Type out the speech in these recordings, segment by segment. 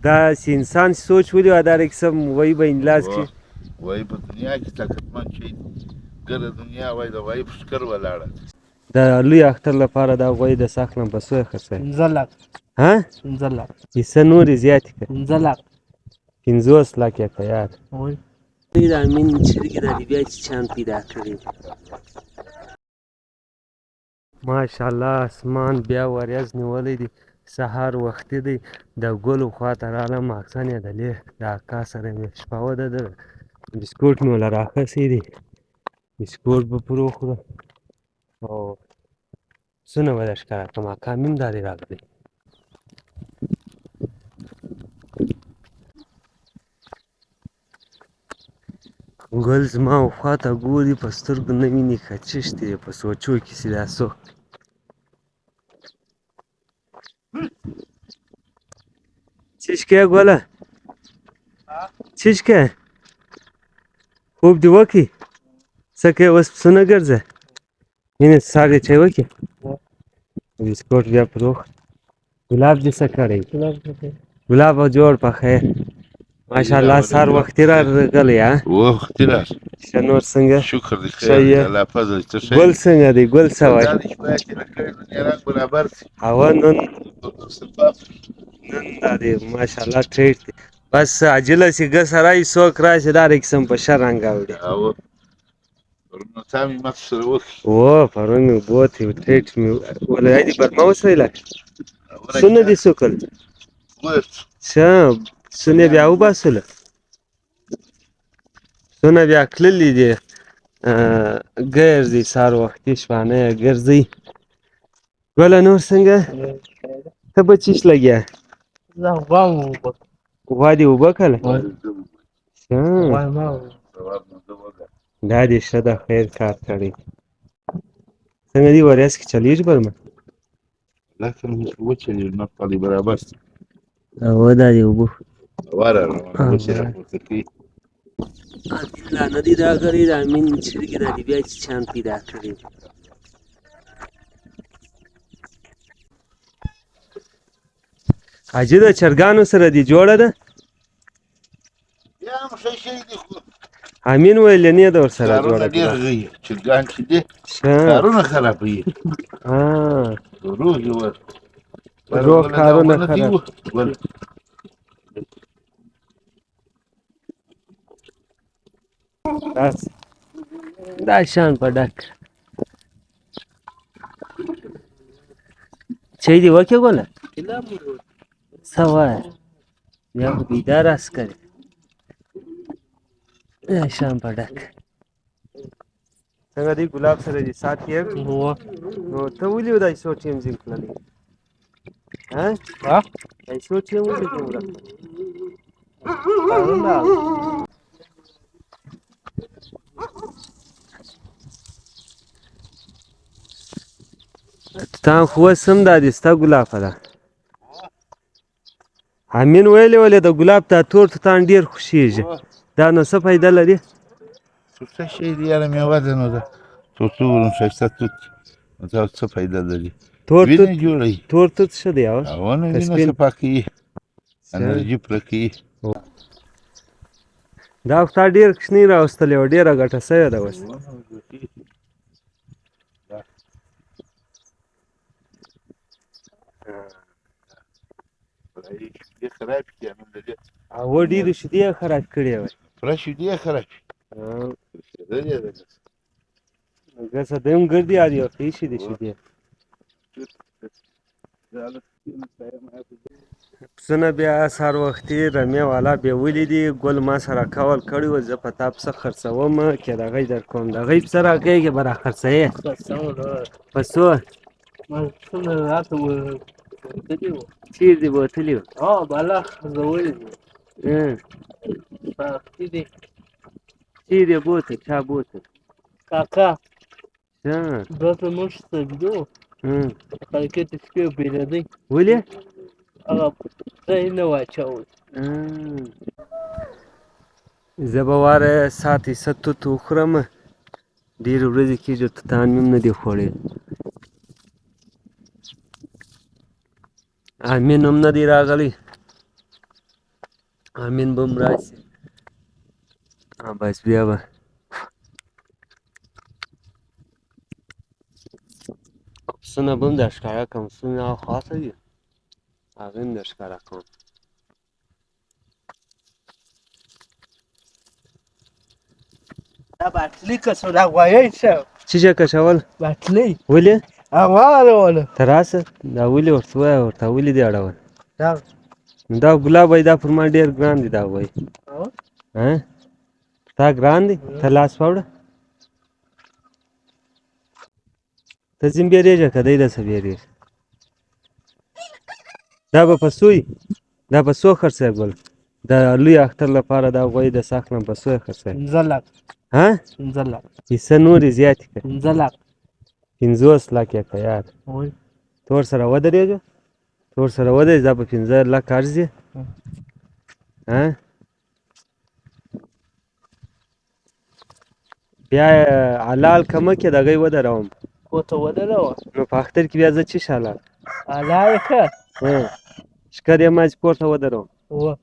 داسې انسان سوچ ولې وه دا رقم وایي به انلاس کړي وایي په دنیا کې طاقتمن شی ګره دنیا وایي د وایي په ښکر ولاړه د لوی اختر لپاره دا غوی د ساخت نه په څو یې خرڅوي 15 لک ها 15 لک حصه نورې زیاتې کړه 15 لک 50 لک یې که یار وای د امین چرګې دا دي بیا چیچیان پیدا کړي ماشاءالله اسمان بیا وریځ نیولی دی سهار وختي دی د ګلو خواته رالم اکسن یې د لې د اکا سره مې شپه وده ده بسکوټ مې وله راخیستی دی بسکوټ به پر وخورو او پسونه به درښکاره کړم اکا مې هم دا دی راغلی ګل زما خواته ګوري په سترګو نه ویني که چشت دی په سوچو کې سي دا څوک چشکه ګله چشکه خوب دې وکړي څه کوې اوس پسونه ګرځه مینې سهار دې چای وکړي بسکوټ بیا پر وخوره ګلاب دې څه کړی ګلاب جوړ په خیر ماشاءالله سهار وختي راغلی ها وختي راشه ښه نور څنګه شکر دی ښه خیر دی یې الله فضل ته ښه ګل څنګه دی ګل څه وایي دا د شپه تېره کړې دنیا رنګ برابر شي هوا نن دا دی ماشاءالله ټریټ دی بس عجله سي ګس راشي څوک راشي دا قسم په ښه رنګ اوړي او پرون تا مې مخ سره وکړي و پرون مې بوتې ټریټ مې ولې دې برما وسویله سونه دې سوکل ښه سونه بیا وباسله سونه بیا تللي دي ګرځي سهار وختي شپانه یې ګرځي ګله نور څنګه ته به چیش لګیا زه غوا مو وبک غوا دې اوبه کړله غوا ما دا دې ښه ده خیر کار کړی څنګه دي وریځ کې چلیږي برمه لکه وچلېږي نه پالي برابر شي هو دا دې اوبه هوا را روانه وچې راپورته کوي امین لا نه دي راغلی د امین چرګې دا دي بیا چیچیان پیدا کړي حاجي د چرګانو سره دې جوړه ده بیا هم ښه شی دی خو امین ویلې نه ده ورسره کارونه جوړه ډېر غوي چرګان چې دي ښه کارونه خرابوي روح یې ور روغ کارونه خراب دا شان په ډک چای دې وکې ګوله څه وایه بیا خو بیدار عسکر دا شان په ډک څنګه دی ګلاب سره دې سات یې نو ته ولې دا څو ټیم ځین کړلی ها دا څو ټیم ولې دومره تا خو اوس هم دا دې ستا ګلابه ده امین ویلې ولې د ګلاب دا تور توتان ډېر خوښېږي دا نو څه فایده لري څه شی دی یاره میوه ده نو ده تور څومره ښایسته توت نو دا څه فایده لري وینه جوړوي تور توت ښه دی او نه وینه صفا کوي انرژي پوره کوي دا خو تا ډېر کوچنۍ راوستلې وه ډېره ګټه سوې ده اوس خراب کړي هو ډېرې شیدې یې خراب کړې وې پوره شیدې یې خراب ګسه ده هم ګردي یاد یو ښې شیدې پسونه بیا سهار وختي رمې والا بیولي دي ګل ما سره کول کړي وه زه په تا پسه خرڅوم که د هغې در کوم د هغې پسه راکوې به را خرڅوې په څو چیر دې بوتلي وو بالا خرڅولي دي چیر یې بوتل چا بوتل کاکا ښه دا زموږ سبزو خلکې ته شپې پیرېدی ولې هغه ځای نه واچول زه به واره ساعت ایسه توت وخورم ډېرې ورځې کېږي توتان مې هم نه دي خوړې امین هم نه دی راغلی امین به هم راشي بس بیا به پسونه به هم در ښکاره کړم پسونه هاخوا ته دي هغه هم در ښکاره کوم دا باټلي کسو دا غوایۍ شه څه شی کشول باټلي ولې هغه اړوله ته راسه دا ولې ورته ووایه ورته ولې دې اړول دا دا ګلاب وایي دا پر ما ډېر ګران دي دا وایي تا ګران دی ته لاس واوړه ته ځین بیرېږه که دی درڅه بیرېږي دا به په څو دا په څو خرڅوې ګل د لوی اختر لپاره دا غوی د ساخت نه په څو یې خرڅوې 15 لک ها 15 لک حصه نورې زیاتې کړه 15 لک 50 لک یې که یار وای ته ورسره ودرېږه ته ورسره ودرېږه دا په 15 لک ارزي ها بیا یې حلال که مه کې دغه یې ودروم کوته ودروه نو په اختر کې بیا زه څه شي حلال الا یې که ښکر یې ما چې پورته ودروم و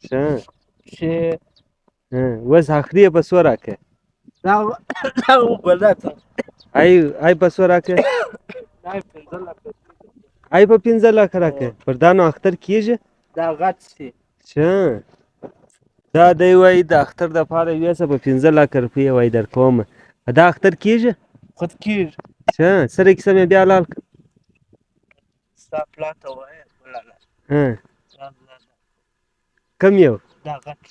ښه چې اوس اخري یې په څو راکړې دا وبلته ای په څو راکړې دا 15 لک ای په 15 لک راکړې پر دا نو اختر کېږي دا غټ شي ښه دا دی وایي د اختر دپاره یوې څه په 15 لک روپۍ وایي در کومه دا اختر کېږي خود کېږي ښه سره کیسه مې بیا حلال کړه ستا پلار ته ووایه ولاړه کم یو دا غټ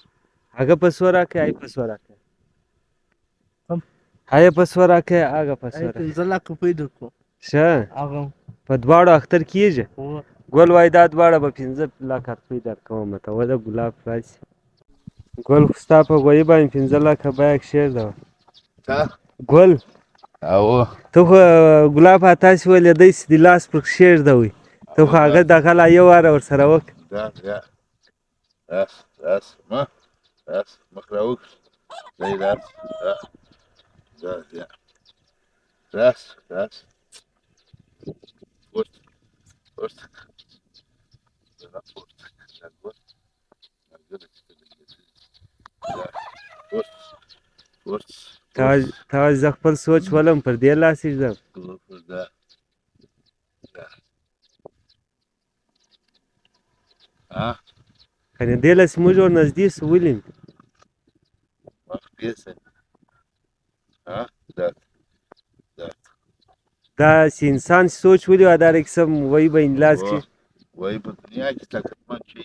هغه په څو راکړې ای په څو راکړې کم هغه په څو راکړې هغه په څو راکړې 15 لک روپۍ درکړو ښه هغه په دواړو اختر کېږي و ګل وایي دا دواړه به 15 لکه روپۍ درکوم ته وده ګلاب راشي ګل خو ستا په غویي باندې 15 لکه بیه کښېږده ګل او ته خو ګلاب تاسې ولیدی چې د لاس پر کښېږدوئ ته خو هغه دغه لا یو واره ورسره وکړه راس مخ راوکړه دی راس پورته تا زه خپل سوچ ولم پر دې لاس ایږدم کنې دې لاس موږ ور نږدې سو ولې دا چې انسان سوچ ولي اداره کیسه وایي به لاس کې وایي په دنیا کې طاقتمن شي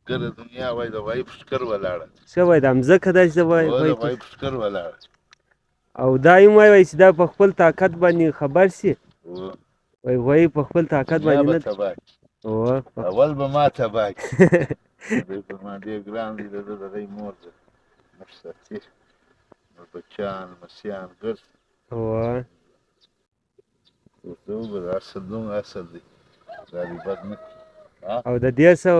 ګره دنیا وایي د وایي په ښکر ولاړه څه وایي دا مځکه داسې د وایي په ښکر ولاړه او دا یې وایي چې دا په خپل طاقت باندې خبر سي وایي په خپل طاقت باندې نه اول به ما تباه کړي دوی پر ما ډېر ګران دي د ده د دی مور ده موږ ساتي نور بچیان لمسیان ګرځي ورته وګوره اصل دومره اصل دی دا دې بد نه کړي او د دې څه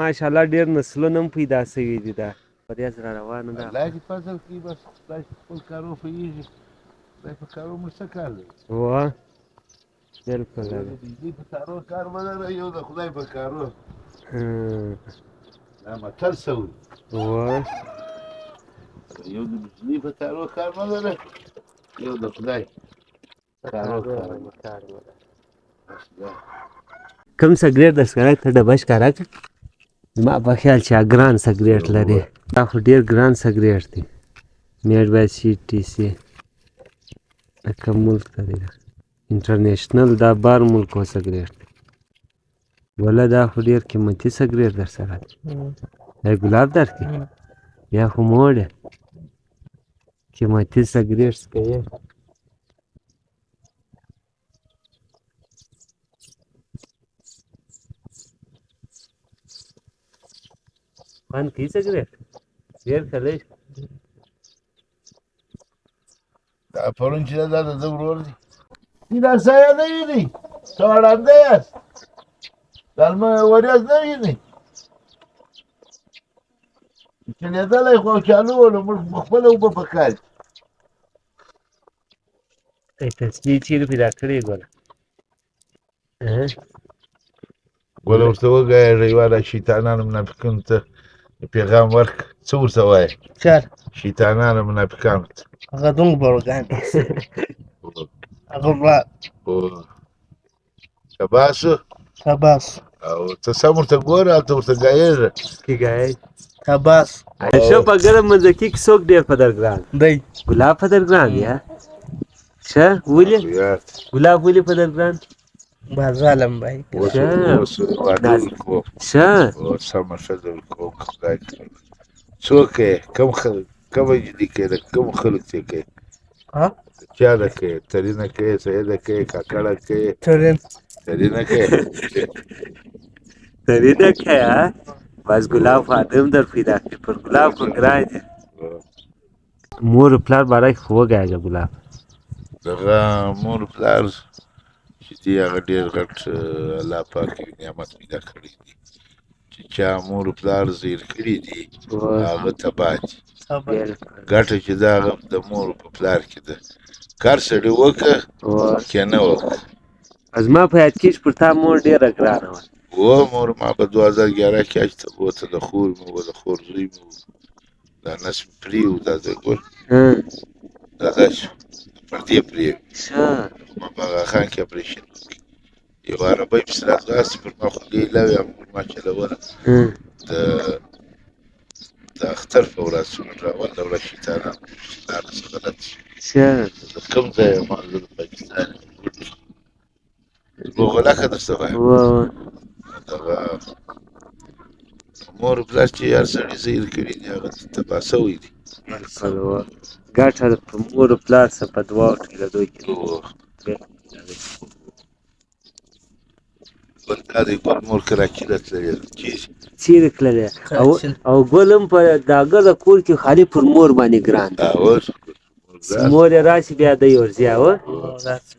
ماشاءالله ډېر نسلونه هم پیدا سوي دي دا ورځ را روانه ده الله دې فضل کړي بس خدای خپل کارو پوهېږي خدای په کارو موږ څه کار لري بلکل د بجلي په تارو کار به لره یو د خدای په کارو دا متل څه وایي یو د بجلي په تارو کار نه لره یو د خدای کوم سګرېټ در ښکاره ته ډبه ښکاره کړه زما په خیال چې ګران سګرېټ لري دا خو ډېر ګران سګرېټ دی میډ بای سی ټي سي د کوم ملک ته دی انټرنیشنل دا بار ملکو سګرېټ دی وله دا خو ډېر قیمتي سګرېټ در سره دی دا ګلاب درکړي یا خو موړې قیمتي سګرېټ څکوې خوند کوي سګرېټ ډېر ښه دی دا پرون چې دا د ده ورور دی دا سایه نه وینئ ته ړانده یاست دا لمر ورځ نه وینئ چې لیدلی خو چالو ولو موږ خپله اوبه په کار تصبیح چیرې پیدا کړې ګوله ګوله ورته وګایه یوه شیطانانو منافقینو ته پیغام ورک څه ورته وایې چار شیطانانو منافقانو ته هغه دومره بروګان هغه ورا خو سبا شو تباس او ته سم ورته ګوره هلته ورته ګایېږه کې ګای تباس شه په ګرم منځکي کې څوک ډېر په درګران دی ګلاب په درګران یا شه ولې یاد ګلاب ولې په درګران بازالم بای اوس واده وکړو شه او سمه ښځه وکړو خدای کړه څوک یې کومه نجلۍ کې ده کوم خلک چې کوي ها چا ده کوي ترینه کوي سیده کوي کاکړه کوي ترین ترینه کوي ترینه که ها بس ګلاب خو ادم در پیدا کړي پر ګلاب خو ګران دي مور و پلار باره کې خو وګایږه ګلاب دغه مور پلار چې دی هغه ډېر غټ الله پاک یې نعمت پیدا کړی دی چې چا مور پلار زیر کړي دي هغه تباه دي ګټه چې دا هغه د مور په پلار کې ده کار سړی وکړه که نه وکړه زما په یاد کېږي پر تا مور ډېره ګرانه وه مور ما په 2011 کې حج ته بوته د خور مې و د خور زوی مې و دا نس مې پرې و دا د ګل دا داسې پردې پرې شه ما په هغه خان کې اپریشن وکړي یو عربۍ پسې راځغاستې پر ما خولۍ لوې هم پر ما چلوله د اختر په ورځ راوله ورځ شیطانان لاره څه غلط شي شه د کوم ځای یم زه د پاکستان یم غولکه درته وایم دغه مور پلار چې هر سړي زیر کړي دي هغه تباه سوی دي ګټه په مور و پلار څه په دواړو ټولېدو کې بل دا دی ګل مور که راکیله تللې ده چیرې تللی او ګل هم په د هغه د کور کې خالي پر مور باندې ګران دی اوس مور یې راشي بیا دی ورځي اوه داسې